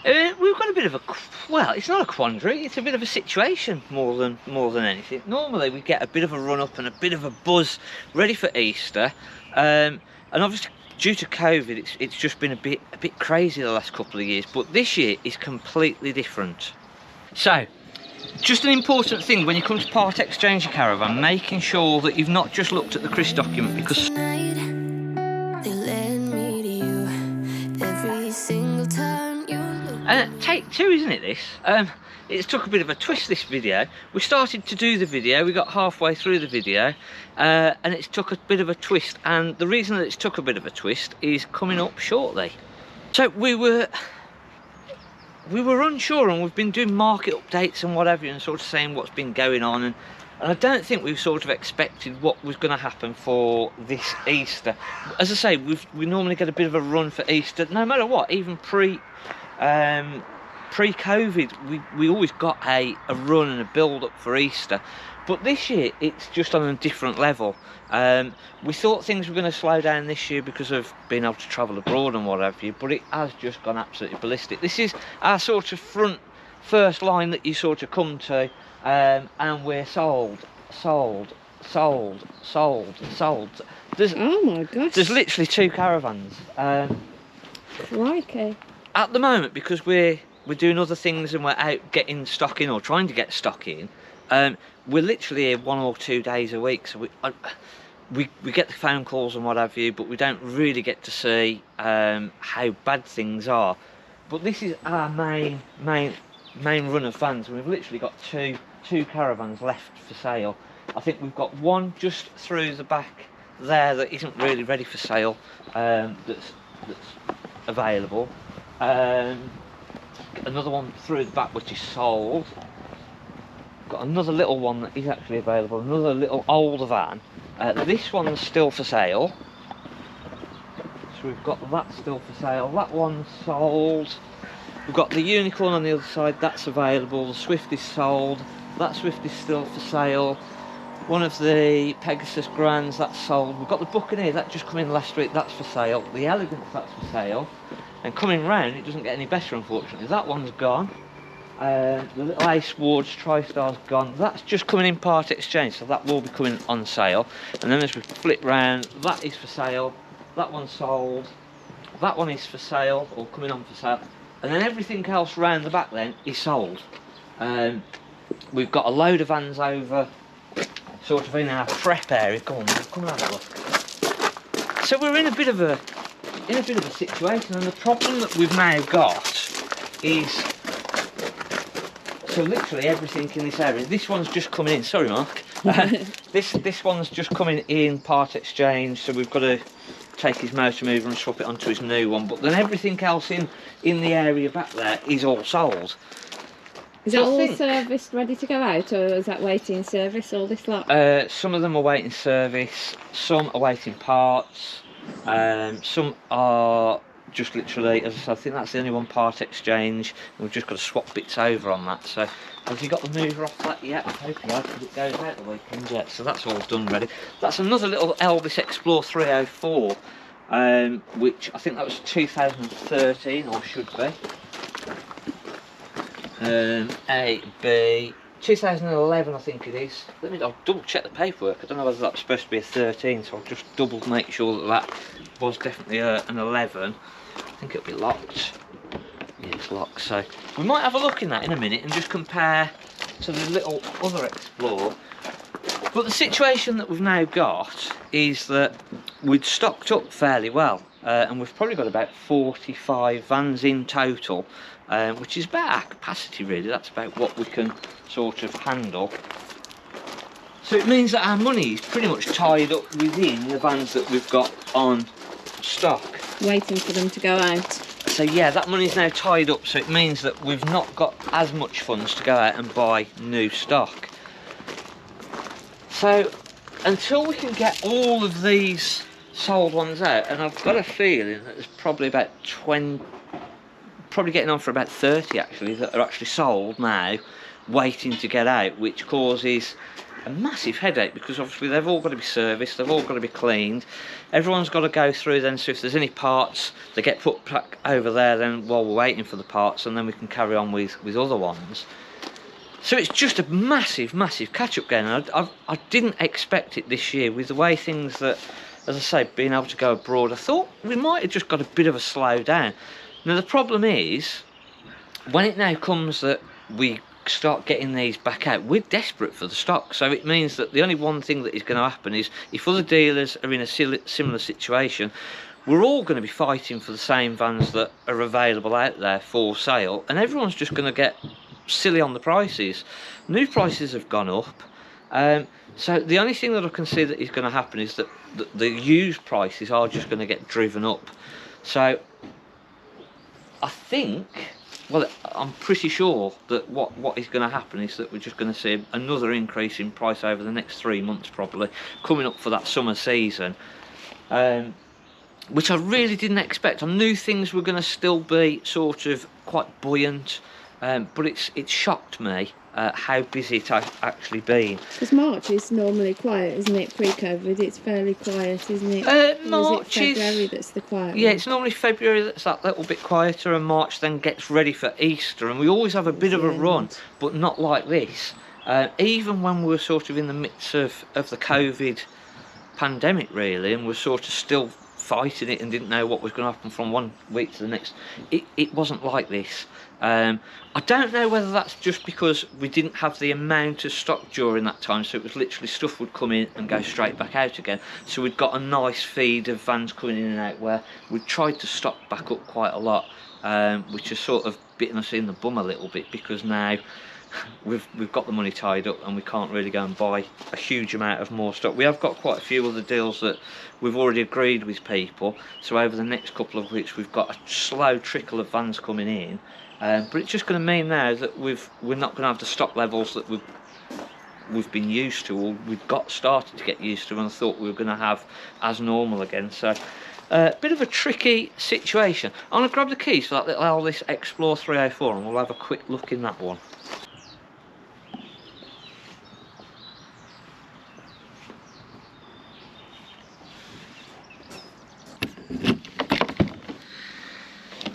We've got a bit of a, well, it's not a quandary, it's a bit of a situation more than anything. Normally we get a bit of a run up and a bit of a buzz ready for Easter, and obviously due to COVID it's just been a bit crazy the last couple of years, but this year is completely different. So just an important thing when you come to part exchange your caravan, making sure that you've not just looked at the CRIS document, because take two, isn't it, this? It's took a bit of a twist, this video. We started to do the video, we got halfway through the video, and it's took a bit of a twist, and the reason that it's took a bit of a twist is coming up shortly. So we were unsure, and we've been doing market updates and whatever, and sort of saying what's been going on, and I don't think we've sort of expected what was going to happen for this Easter. As I say, we normally get a bit of a run for Easter, no matter what, even pre-COVID, we always got a run and a build-up for Easter. But this year, it's just on a different level. We thought things were going to slow down this year because of being able to travel abroad and what have you, but it has just gone absolutely ballistic. This is our sort of first line that you sort of come to, and we're sold. There's, oh my gosh. There's literally 2 caravans. Crikey. At the moment, because we're doing other things and we're out getting stock in or trying to get stock in, we're literally here 1 or 2 days a week, so we get the phone calls and what have you, but we don't really get to see how bad things are. But this is our main run of vans, and we've literally got two caravans left for sale. I think we've got one just through the back there that isn't really ready for sale, that's available. Another one through the back which is sold. Got another little one that is actually available, another little older van. This one's still for sale, so we've got that still for sale. That one's sold. We've got the Unicorn on the other side, that's available. The Swift is sold, that Swift is still for sale. One of the Pegasus Grands, that's sold. We've got the Buccaneer, that just come in last week, that's for sale. The Elegance, that's for sale. And coming round, it doesn't get any better, unfortunately. That one's gone. The little Ace Ward's TriStar's gone. That's just coming in part exchange, so that will be coming on sale. And then as we flip round, that is for sale. That one's sold. That one is for sale, or coming on for sale. And then everything else round the back then is sold. We've got a load of vans over, sort of in our prep area. Come on, come and have a look. So we're in a bit of a situation, and the problem that we've now got is, so literally everything in this area, this one's just coming in, sorry Mark, this one's just coming in part exchange, so we've got to take his motor mover and swap it onto his new one, but then everything else in the area back there is all sold. Is that all serviced, ready to go out, or is that waiting service, all this lot? Some of them are waiting service, some are waiting parts, some are just literally, as I said, I think that's the only one part exchange, and we've just got to swap bits over on that. So have you got the mover off that yet? I'm hoping I because it goes out the weekend yet, so that's all done ready. That's another little Elvis Explorer 304, which I think that was 2013, or should be. A, B, 2011 I think it is. I'll double check the paperwork. I don't know whether that's supposed to be a 13, so I'll just double make sure that was definitely an 11. I think it'll be locked. Yeah, it's locked, so we might have a look in that in a minute and just compare to the little other Explorer. But the situation that we've now got is that we'd stocked up fairly well, and we've probably got about 45 vans in total, which is about our capacity really. That's about what we can sort of handle. So it means that our money is pretty much tied up within the vans that we've got on stock, waiting for them to go out. So yeah, that money's now tied up, so it means that we've not got as much funds to go out and buy new stock. So until we can get all of these sold ones out, and I've got a feeling that there's probably about 20, probably getting on for about 30 actually, that are actually sold now, waiting to get out, which causes a massive headache, because obviously they've all got to be serviced, they've all got to be cleaned, everyone's got to go through then, so if there's any parts they get put back over there then while we're waiting for the parts, and then we can carry on with other ones. So it's just a massive catch-up game, and I didn't expect it this year with the way things that, as I say, being able to go abroad. I thought we might have just got a bit of a slow down. Now the problem is, when it now comes that we start getting these back out, we're desperate for the stock. So it means that the only one thing that is going to happen is, if other dealers are in a similar situation, we're all going to be fighting for the same vans that are available out there for sale, and everyone's just going to get silly on the prices. New prices have gone up, so the only thing that I can see that is going to happen is that the used prices are just going to get driven up. So I think, well, I'm pretty sure that what is going to happen is that we're just going to see another increase in price over the next 3 months, probably coming up for that summer season, which I really didn't expect. I knew things were going to still be sort of quite buoyant, but it's shocked me how busy it has actually been. Because March is normally quiet, isn't it? Pre-COVID, it's fairly quiet, isn't it? March is it February that's the quiet yeah, one? it's normally February that's that little bit quieter, and March then gets ready for Easter, and we always have a bit of a run, but not like this. Even when we were sort of in the midst of the COVID pandemic, really, and we're sort of still fighting it and didn't know what was going to happen from one week to the next, it wasn't like this. I don't know whether that's just because we didn't have the amount of stock during that time, so it was literally stuff would come in and go straight back out again, so we'd got a nice feed of vans coming in and out, where we tried to stock back up quite a lot, which has sort of bitten us in the bum a little bit, because now we've got the money tied up and we can't really go and buy a huge amount of more stock. We have got quite a few other deals that we've already agreed with people, so over the next couple of weeks we've got a slow trickle of vans coming in, but it's just going to mean now that we're not going to have the stock levels that we've been used to, or we've started to get used to, and I thought we were going to have as normal again. So bit of a tricky situation. I'm going to grab the keys for that little Elvis Explorer 304 and we'll have a quick look in that one.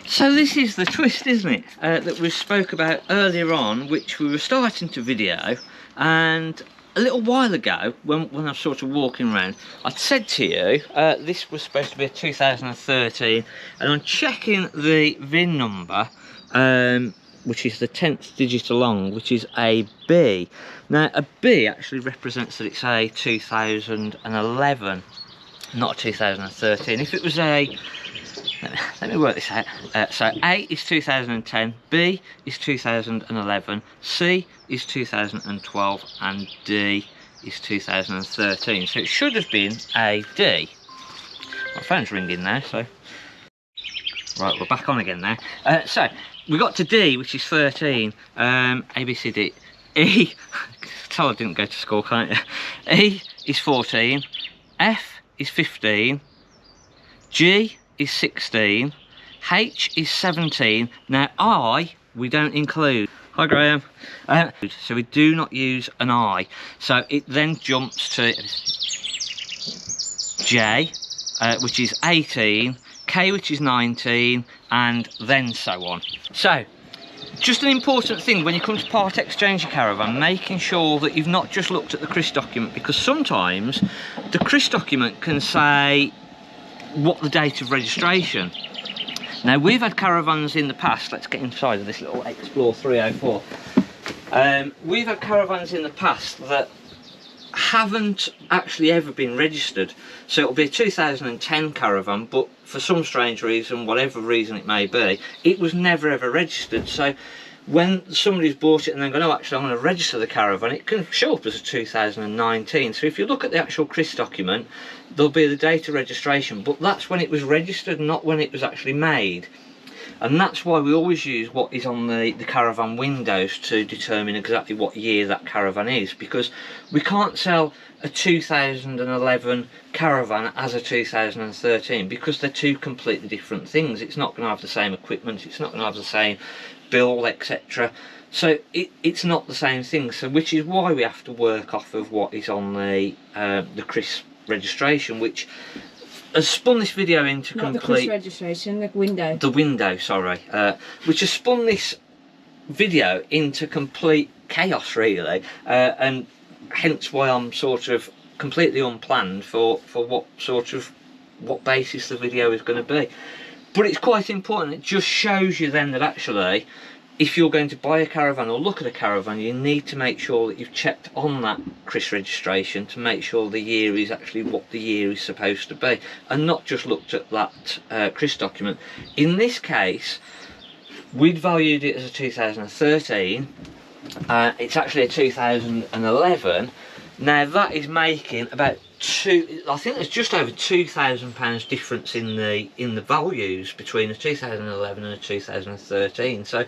So this is the twist, isn't it, that we spoke about earlier on, which we were starting to video, and a little while ago, when I was sort of walking around, I'd said to you, this was supposed to be a 2013, and I'm checking the VIN number, which is the 10th digit along, which is a B. Now, a B actually represents that it's a 2011, not a 2013. If it was a... Let me work this out. So A is 2010, B is 2011, C is 2012, and D is 2013. So it should have been a D. My phone's ringing now, so... Right, we're back on again now. So, we got to D, which is 13. A, B, C, D. E, tell I didn't go to school, can't you? E is 14. F is 15. G is 16, H is 17. Now I, we don't include. Hi Graham. So we do not use an I. So it then jumps to J, which is 18, K, which is 19, and then so on. So, just an important thing when you come to part exchange your caravan, making sure that you've not just looked at the CRIS document, because sometimes the CRIS document can say what the date of registration. Now we've had caravans in the past, let's get inside of this little Explorer 304. We've had caravans in the past that haven't actually ever been registered. So it'll be a 2010 caravan, but for some strange reason, whatever reason it may be, it was never ever registered. So when somebody's bought it and then go, no, actually I'm going to register the caravan, it can show up as a 2019. So if you look at the actual CRIS document, there'll be the date of registration, but that's when it was registered, not when it was actually made. And that's why we always use what is on the caravan windows to determine exactly what year that caravan is, because we can't sell a 2011 caravan as a 2013 because they're two completely different things. It's not going to have the same equipment, it's not going to have the same build, etc. So it's not the same thing. So which is why we have to work off of what is on the Chris registration, which has spun this video into not complete... the Chris registration, the window. The window, sorry. Which has spun this video into complete chaos, really. And hence why I'm sort of completely unplanned for what basis the video is going to be. But it's quite important. It just shows you then that actually, if you're going to buy a caravan or look at a caravan, you need to make sure that you've checked on that Chris registration to make sure the year is actually what the year is supposed to be, and not just looked at that Chris document. In this case, we'd valued it as a 2013. It's actually a 2011. Now that is making about I think there's just over £2,000 difference in the values between a 2011 and a 2013. So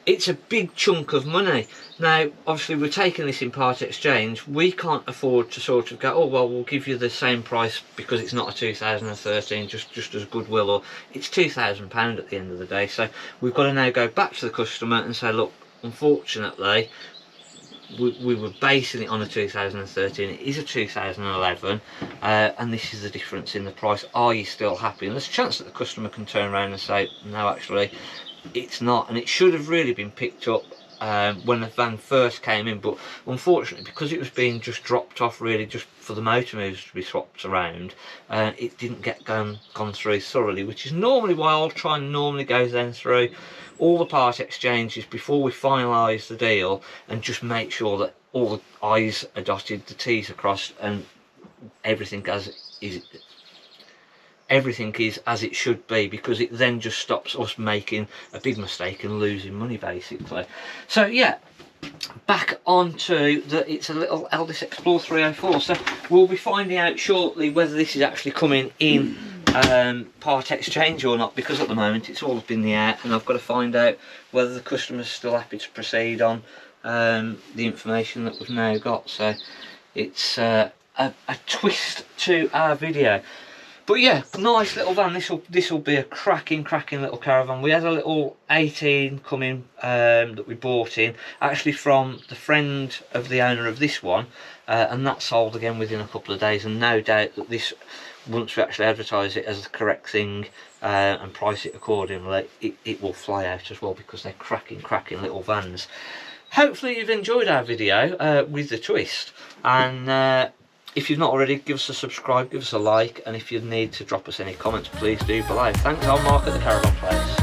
it's a big chunk of money. Now obviously we're taking this in part exchange. We can't afford to sort of go, oh well, we'll give you the same price because it's not a 2013, just as goodwill, or it's £2,000 at the end of the day. So we've got to now go back to the customer and say, look, unfortunately we were basing it on a 2013, it is a 2011, and this is the difference in the price. Are you still happy? And there's a chance that the customer can turn around and say, no, actually it's not, and it should have really been picked up when the van first came in, but unfortunately because it was being just dropped off really just for the motor moves to be swapped around, it didn't get gone through thoroughly, which is normally why I'll try and normally go then through all the part exchanges before we finalise the deal and just make sure that all the I's are dotted, the T's are crossed, and everything is as it should be, because it then just stops us making a big mistake and losing money basically. So yeah, back onto it's a little Eldest Explorer 304. So we'll be finding out shortly whether this is actually coming in part exchange or not, because at the moment it's all up in the air, and I've got to find out whether the customer's still happy to proceed on the information that we've now got. So it's a twist to our video. But yeah, nice little van. This will be a cracking little caravan. We had a little 18 coming that we bought in, actually from the friend of the owner of this one, and that sold again within a couple of days. And no doubt that this, once we actually advertise it as the correct thing and price it accordingly, it will fly out as well, because they're cracking little vans. Hopefully you've enjoyed our video with the twist, and if you've not already, give us a subscribe, give us a like, and if you need to drop us any comments, please do below. Thanks, I'm Mark at the Caravan Place.